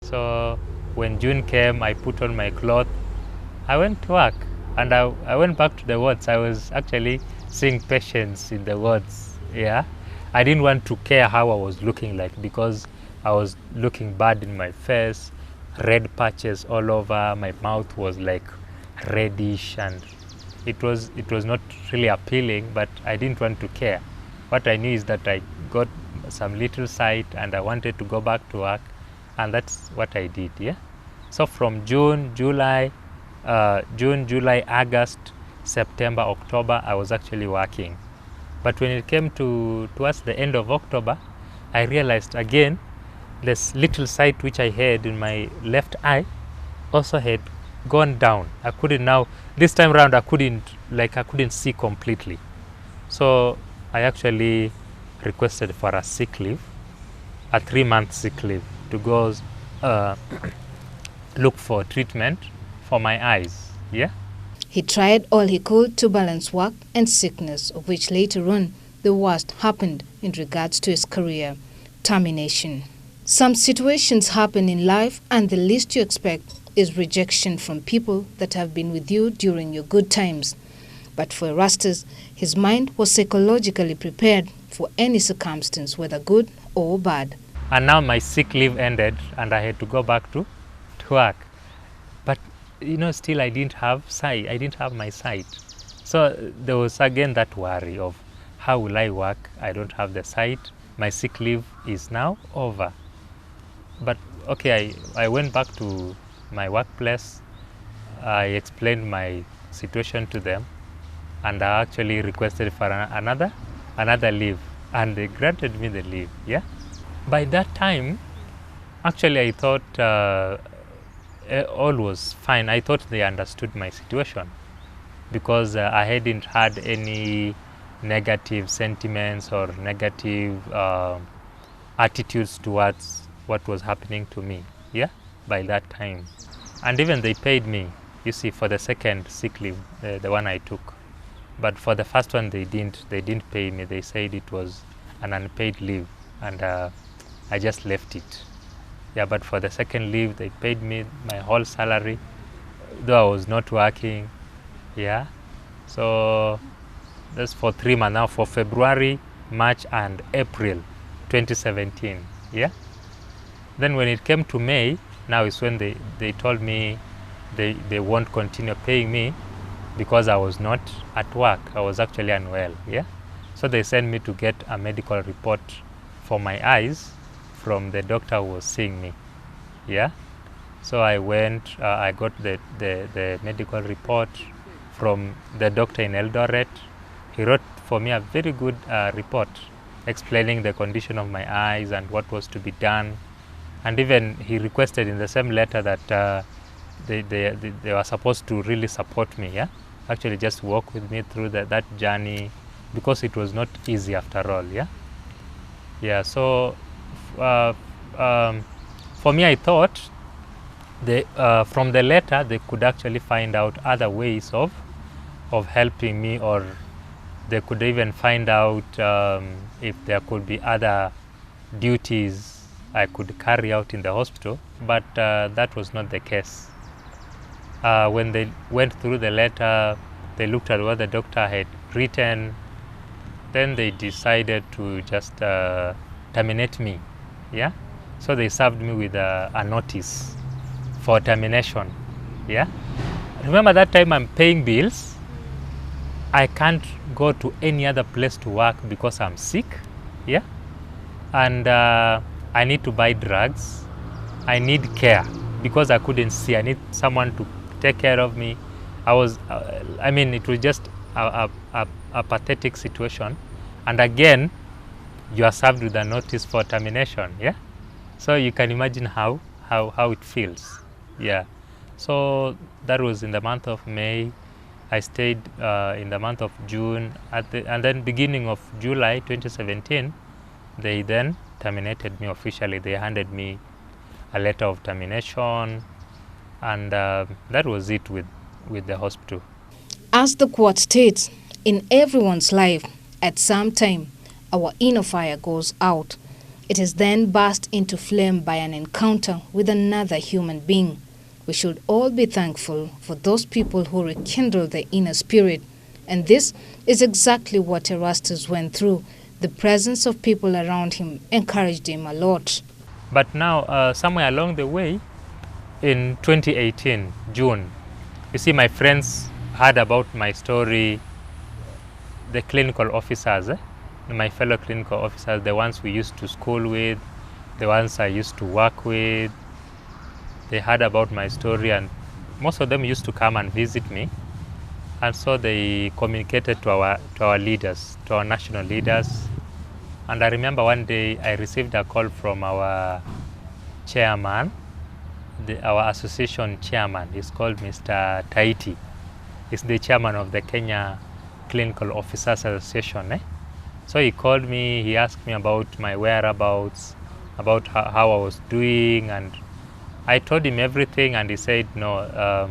So when June came, I put on my clothes. I went to work, and I went back to the wards. I was actually seeing patients in the wards. Yeah, I didn't want to care how I was looking like, because I was looking bad in my face, red patches all over. My mouth was like reddish, and it was not really appealing. But I didn't want to care. What I knew is that I got some little sight, and I wanted to go back to work, and that's what I did. Yeah. So from June, July, August, September, October, I was actually working. But when it came towards the end of October, I realized again this little sight which I had in my left eye also had gone down. I couldn't now, this time around I couldn't see completely. So I actually requested for a sick leave, a 3-month sick leave, to go look for treatment for my eyes. Yeah. He tried all he could to balance work and sickness, of which later on the worst happened in regards to his career: termination. Some situations happen in life, and the least you expect is rejection from people that have been with you during your good times. But for Erastus, his mind was psychologically prepared for any circumstance, whether good or bad. And now my sick leave ended, and I had to go back to work. But still I didn't have sight. I didn't have my sight. So there was again that worry of how will I work? I don't have the sight. My sick leave is now over. But okay, I went back to my workplace. I explained my situation to them, and I actually requested for another leave, and they granted me the leave. Yeah. By that time, actually I thought all was fine. I thought they understood my situation, because I hadn't had any negative sentiments or negative attitudes towards what was happening to me. Yeah, by that time. And even they paid me, you see, for the second sick leave, the one I took. But for the first one, they didn't pay me. They said it was an unpaid leave, and I just left it. Yeah, but for the second leave, they paid me my whole salary, though I was not working. Yeah, so that's for 3 months now, for February, March, and April 2017. Yeah. Then when it came to May, now is when they told me they won't continue paying me, because I was not at work. I was actually unwell. Yeah. So they sent me to get a medical report for my eyes from the doctor who was seeing me. Yeah. So I went, I got the medical report from the doctor in Eldoret. He wrote for me a very good report explaining the condition of my eyes and what was to be done. And even he requested in the same letter that they were supposed to really support me, yeah? Actually just walk with me through that journey, because it was not easy after all, yeah? Yeah, so for me, I thought from the letter they could actually find out other ways of helping me, or they could even find out if there could be other duties I could carry out in the hospital, but that was not the case. When they went through the letter, they looked at what the doctor had written, then they decided to just terminate me. Yeah, so they served me with a notice for termination. Yeah, remember that time I'm paying bills. I can't go to any other place to work because I'm sick. Yeah, and I need to buy drugs. I need care because I couldn't see. I need someone to take care of me. I was, it was just a pathetic situation. And again, you are served with a notice for termination. Yeah, so you can imagine how it feels. Yeah, so that was in the month of May. I stayed in the month of June, and then beginning of July 2017, they then terminated me officially. They handed me a letter of termination, and that was it with the hospital. As the quote states, in everyone's life, at some time, our inner fire goes out. It is then burst into flame by an encounter with another human being. We should all be thankful for those people who rekindle the inner spirit. And this is exactly what Erastus went through. The presence of people around him encouraged him a lot. But now, somewhere along the way, in 2018, June, you see, my friends heard about my story, the clinical officers, my fellow clinical officers, the ones we used to school with, the ones I used to work with, they heard about my story, and most of them used to come and visit me. And so they communicated to our leaders, to our national leaders. And I remember one day I received a call from our chairman, our association chairman. He's called Mr. Taiti. He's the chairman of the Kenya Clinical Officers Association. So he called me, he asked me about my whereabouts, about how I was doing, and I told him everything, and he said, no,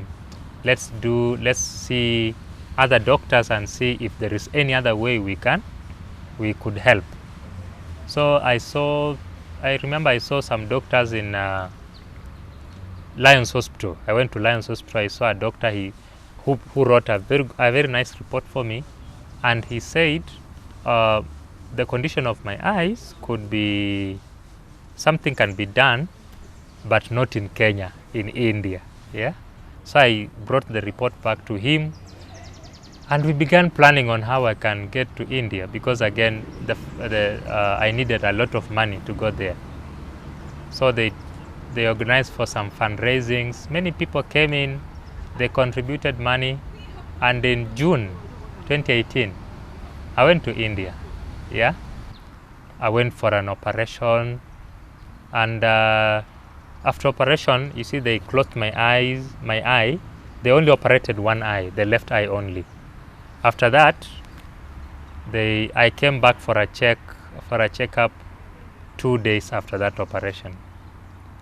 let's see other doctors and see if there is any other way we could help. So I remember I saw some doctors in Lions Hospital. I went to Lions Hospital. I saw a doctor who wrote a very nice report for me, and he said the condition of my eyes could be, something can be done, but not in Kenya, in India. Yeah. So I brought the report back to him, and we began planning on how I can get to India, because again, I needed a lot of money to go there. So they organized for some fundraisings. Many people came in, they contributed money, and in June 2018, I went to India. Yeah, I went for an operation, and after operation, you see, they closed my eye. They only operated one eye, the left eye only. After that, I came back for a checkup 2 days after that operation.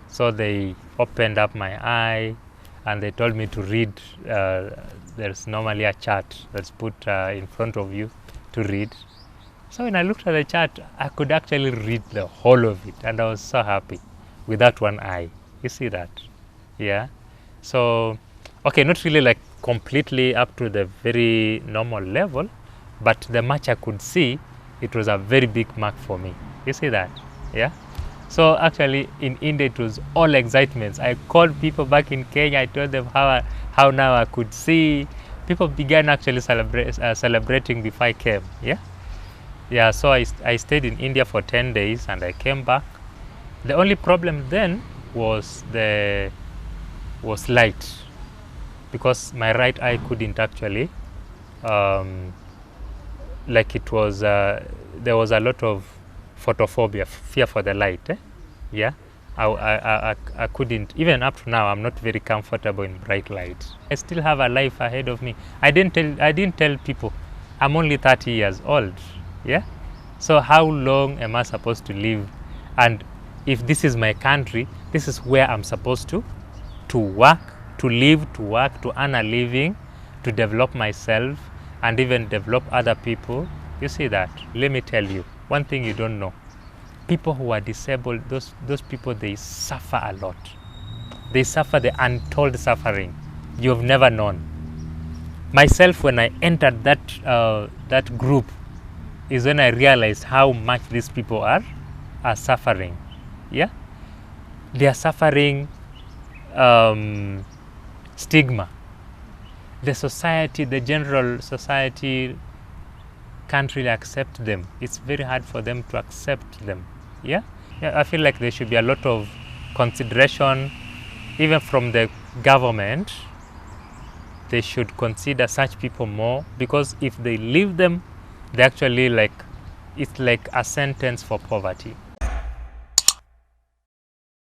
So they opened up my eye, and they told me to read. There's normally a chart that's put in front of you to read. So when I looked at the chart, I could actually read the whole of it, and I was so happy with that one eye. You see that? Yeah. So, okay, not really like completely up to the very normal level, but the much I could see, it was a very big mark for me. You see that? Yeah. So actually in India, it was all excitement. I called people back in Kenya. I told them how now I could see. People began actually celebrating before I came. Yeah. Yeah. So I stayed in India for 10 days, and I came back. The only problem then was light, because my right eye couldn't actually, like it was, there was a lot of photophobia, fear for the light. Yeah, I couldn't, even up to now, I'm not very comfortable in bright light. I still have a life ahead of me. I didn't tell people I'm only 30 years old. Yeah, so how long am I supposed to live? And if this is my country, this is where I'm supposed to work, to live, to work, to earn a living, to develop myself, and even develop other people. You see that? Let me tell you one thing you don't know. People who are disabled, those people, they suffer a lot. They suffer the untold suffering you've never known. Myself, when I entered that group, is when I realized how much these people are suffering. Yeah, they are suffering stigma. The society, the general society, can't really accept them. It's very hard for them to accept them. Yeah, I feel like there should be a lot of consideration, even from the government. They should consider such people more, because if they leave them, they actually, like, it's like a sentence for poverty.